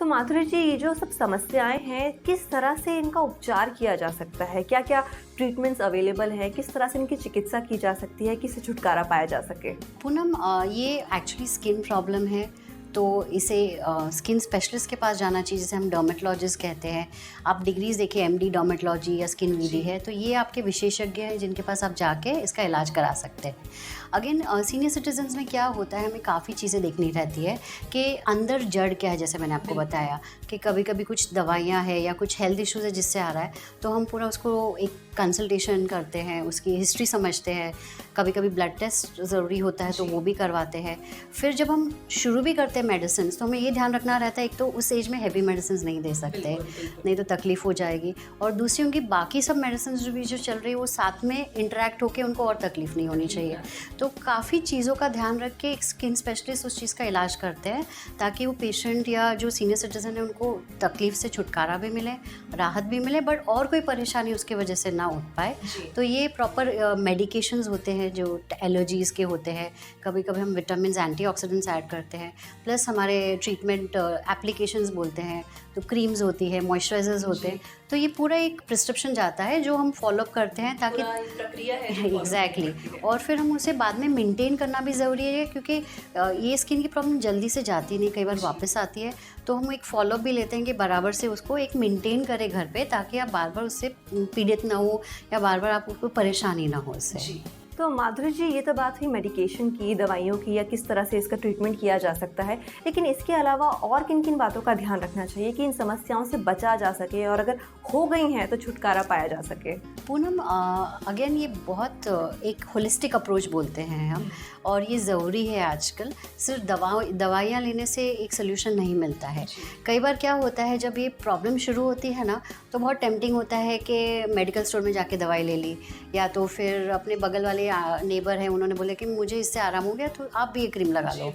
तो माधुरी जी, ये जो सब समस्याएं हैं, किस तरह से इनका उपचार किया जा सकता है? क्या क्या ट्रीटमेंट्स अवेलेबल है? किस तरह से इनकी चिकित्सा की जा सकती है कि इससे छुटकारा पाया जा सके? पूनम, ये एक्चुअली स्किन प्रॉब्लम है, तो इसे स्किन स्पेशलिस्ट के पास जाना चाहिए, जिसे हम डर्मेटोलॉजिस्ट कहते हैं। आप डिग्रीज देखिए, एमडी डर्मेटोलॉजी या स्किन वीडी है, तो ये आपके विशेषज्ञ हैं जिनके पास आप जाके इसका इलाज करा सकते हैं। अगेन सीनियर सिटीजन्स में क्या होता है, हमें काफ़ी चीज़ें देखनी रहती है कि अंदर जड़ क्या है। जैसे मैंने आपको बताया कि कभी कभी कुछ दवाइयाँ हैं या कुछ हेल्थ इश्यूज़ है जिससे आ रहा है, तो हम पूरा उसको एक कंसल्टेशन करते हैं, उसकी हिस्ट्री समझते हैं। कभी कभी ब्लड टेस्ट ज़रूरी होता है तो वो भी करवाते हैं। फिर जब हम शुरू भी करते हैं मेडिसिन, तो हमें ये ध्यान रखना रहता है, एक तो उस एज में हैवी मेडिसिन नहीं दे सकते, नहीं तो तकलीफ़ हो जाएगी, और दूसरी उनकी बाकी सब मेडिसिन जो चल रही है वो साथ में इंटरेक्ट होकर उनको और तकलीफ़ नहीं होनी चाहिए। तो काफ़ी चीज़ों का ध्यान रख के एक स्किन स्पेशलिस्ट उस चीज़ का इलाज करते हैं, ताकि वो पेशेंट या जो सीनियर सिटीजन है उनको तकलीफ़ से छुटकारा भी मिले, राहत भी मिले, बट और कोई परेशानी उसकी वजह से ना उठ पाए। तो ये प्रॉपर मेडिकेशंस होते हैं जो एलर्जीज़ के होते हैं। कभी कभी हम विटामिन, एंटीऑक्सीडेंट्स ऐड करते हैं, प्लस हमारे ट्रीटमेंट एप्लीकेशंस बोलते हैं, तो क्रीम्स होती है, मॉइस्चराइजर्स होते हैं। तो ये पूरा एक प्रिस्क्रिप्शन जाता है जो हम फॉलोअप करते हैं, ताकि प्रक्रिया है एग्जैक्टली और फिर हम उसे बाद में मेंटेन करना भी ज़रूरी है, क्योंकि ये स्किन की प्रॉब्लम जल्दी से जाती नहीं, कई बार वापस आती है। तो हम एक फॉलोअप भी लेते हैं कि बराबर से उसको एक मेंटेन करें घर पे, ताकि आप बार बार उससे पीड़ित ना हो या बार बार आपको परेशानी ना हो उससे। तो माधुरी जी, ये तो बात हुई मेडिकेशन की, दवाइयों की, या किस तरह से इसका ट्रीटमेंट किया जा सकता है, लेकिन इसके अलावा और किन किन बातों का ध्यान रखना चाहिए कि इन समस्याओं से बचा जा सके और अगर हो गई हैं तो छुटकारा पाया जा सके? पूनम, अगेन ये बहुत एक होलिस्टिक अप्रोच बोलते हैं हम, और ये ज़रूरी है आजकल। सिर्फ दवाइयाँ लेने से एक सोल्यूशन नहीं मिलता है। कई बार क्या होता है, जब ये प्रॉब्लम शुरू होती है ना, तो बहुत टेम्पटिंग होता है कि मेडिकल स्टोर में जाके दवाई ले ली, या तो फिर अपने बगल वाले नेबर हैं, उन्होंने बोले कि मुझे इससे आराम हो गया तो आप भी ये क्रीम लगा लो।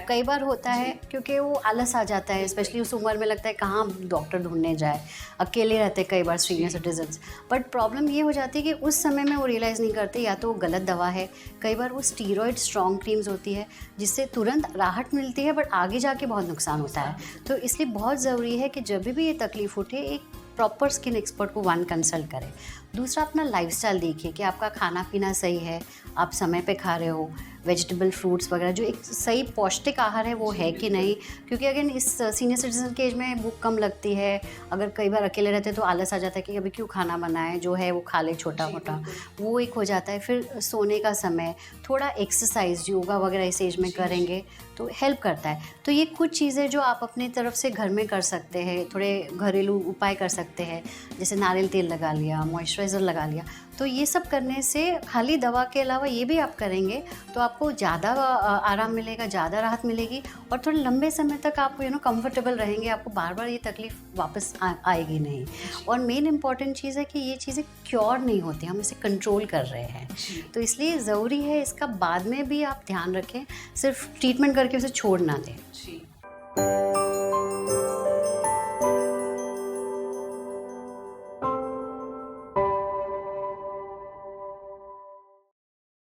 कई बार होता है क्योंकि वो आलस आ जाता है, स्पेशली उस उम्र में लगता है कहाँ डॉक्टर ढूंढने जाए, अकेले रहते कई बार सीनियर सिटीजन्स। बट प्रॉब्लम ये हो जाती है कि उस समय में वो रियलाइज़ नहीं करते, या तो वो गलत दवा है, कई बार वो स्टीरॉयड स्ट्रॉन्ग क्रीम्स होती है जिससे तुरंत राहत मिलती है, बट आगे जाके बहुत नुकसान होता है। तो इसलिए बहुत ज़रूरी है कि जब भी ये तकलीफ़ उठे, एक प्रॉपर स्किन एक्सपर्ट को कंसल्ट करें। दूसरा, अपना लाइफस्टाइल देखिए कि आपका खाना पीना सही है, आप समय पे खा रहे हो, वेजिटेबल फ्रूट्स वगैरह जो एक सही पौष्टिक आहार है वो है कि नहीं। क्योंकि अगेन इस सीनियर सिटीजन के एज में भूख कम लगती है, अगर कई बार अकेले रहते हैं तो आलस आ जाता है कि अभी क्यों खाना बनाए, जो है वो खा ले छोटा मोटा, वो एक हो जाता है। फिर सोने का समय, थोड़ा एक्सरसाइज, योगा वगैरह इस एज में करेंगे तो हेल्प करता है। तो ये कुछ चीज़ें जो आप अपनी तरफ से घर में कर सकते हैं, थोड़े घरेलू उपाय कर सकते हैं, जैसे नारियल तेल लगा लिया, मॉइस्चराइज़र लगा लिया। तो ये सब करने से, खाली दवा के अलावा ये भी आप करेंगे तो आपको ज़्यादा आराम मिलेगा, ज़्यादा राहत मिलेगी, और थोड़े लंबे समय तक आप कंफर्टेबल रहेंगे। आपको बार बार ये तकलीफ़ वापस आएगी नहीं। और मेन इम्पॉर्टेंट चीज़ है कि ये चीज़ें क्योर नहीं होती, हम इसे कंट्रोल कर रहे हैं। तो इसलिए ज़रूरी है इसका बाद में भी आप ध्यान रखें, सिर्फ ट्रीटमेंट करके उसे छोड़ ना दें।